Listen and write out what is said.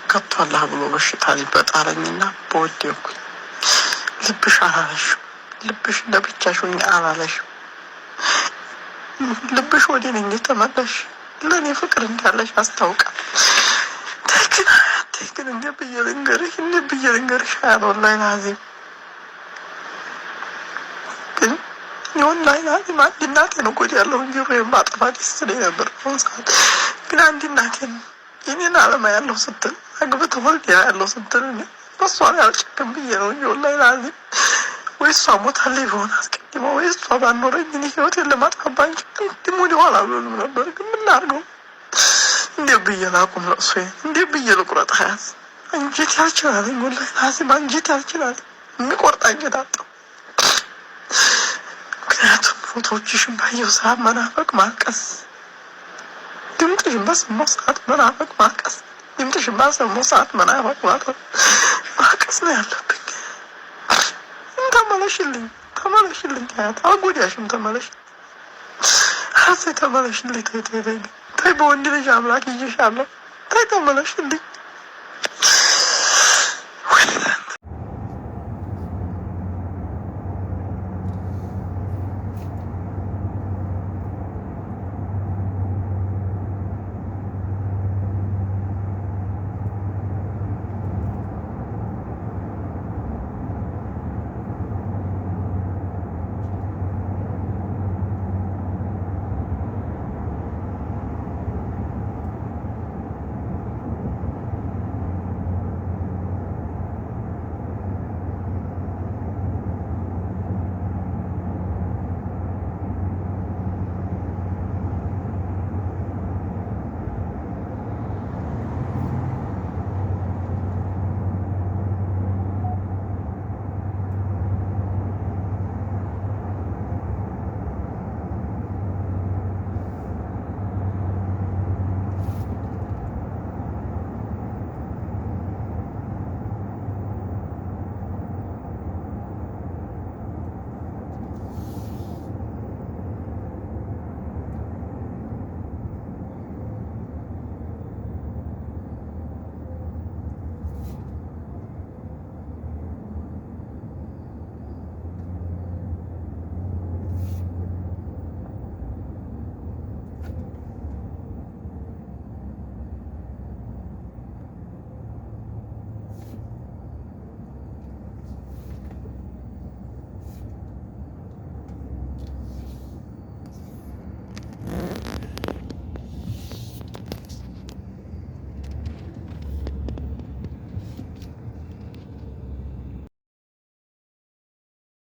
ከቷላህ ብሎ በሽታ ሊበጣለኝና በወደኩኝ። ልብሽ አላለሽም፣ ልብሽ ለብቻሽ ሆኜ አላለሽም። ልብሽ ወደ እኔ ተመለሽ፣ ለእኔ ፍቅር እንዳለሽ አስታውቃል። ግን እንደ ብዬ ልንገርሽ ወላሂ ላዚም ግን ወላሂ ላዚም አንድ እናቴን እኮ ያለው እንጂ ማጠፋ ደስ ይለኝ ነበር። አሁን ሰዓት ግን አንድ እናቴን የኔን አለማ ያለው ስትል አግብተህ ወልድ ያለው ስትል እሷ ላይ አልጨክም ብዬ ነው እንጂ ወላሂ ላዚም ወይ እሷ ሞታለች ቢሆን አስቀድማ ወይ እሷ ባኖረኝ እኔ ህይወቴን ለማጥፋት ባንቺ እንዲም ወደ ኋላ ብሎም ነበር። ግን ምን ላድርገው? እንዴት ብዬ ላቁም ለቅሶ? እንዴት ብዬ ልቁረጥ? ሀያት አንጀት ያልችላለኝ ወላሂ ላዚም አንጀት ያልችላለኝ። የሚቆርጥ አንጀት አጣሁ። ምክንያቱም ፎቶዎችሽን ባየሁ ሰዓት መናፈቅ፣ ማልቀስ፣ ድምፅሽን በሰማሁ ሰዓት መናፈቅ፣ ማልቀስ፣ ድምፅሽን ባሰማሁ ሰዓት መናፈቅ፣ ማልቀስ ነው ያለብኝ። ተመለሽልኝ ሀያት አልጎዳሽም። ተመለሽ ሀሴ ተመለሽልኝ። ተይ በወንድ ልጅ አምላክ ይዤሻለሁ። ተይ ተመለሽልኝ።